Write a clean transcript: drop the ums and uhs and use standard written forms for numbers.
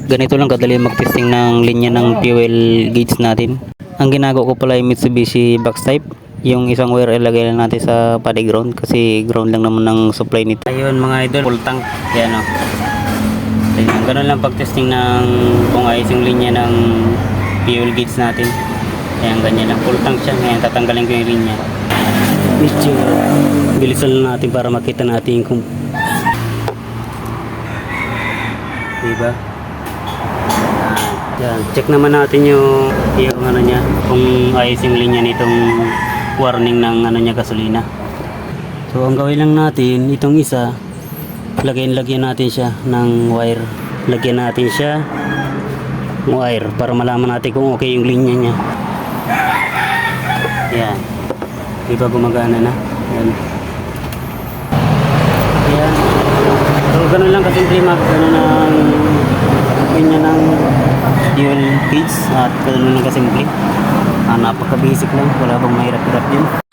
Ganito lang kadali mag-testing ng linya ng fuel gauge natin. Ang ginagawa ko pala ay Mitsubishi box type. Yung isang wire ilagay lang natin sa body ground kasi ground lang naman ng supply nito. Ayun mga idol, full tank. Yan o. Ayun, ganun lang pag-testing ng kung ayos yung linya ng fuel gauge natin. Ayan, ganyan lang. Full tank siya. Ngayon, tatanggalin ko yung linya. Medyo bilisan lang natin para makita natin kung diba? Yan, check naman natin yung ano niya, kung ayos yung linya nitong warning ng ano niya, gasolina. So ang gawin lang natin, itong isa, lagyan natin siya ng wire. Lagyan natin siya ng wire para malaman natin kung okay yung linya niya. Yan. Diba gumagana na? Yan. Ayan. So ganun lang kasimple ganun ang linya ng fuel gauge at ganun lang kasimple. Napaka basic lang, wala bang mahirap-hirap din.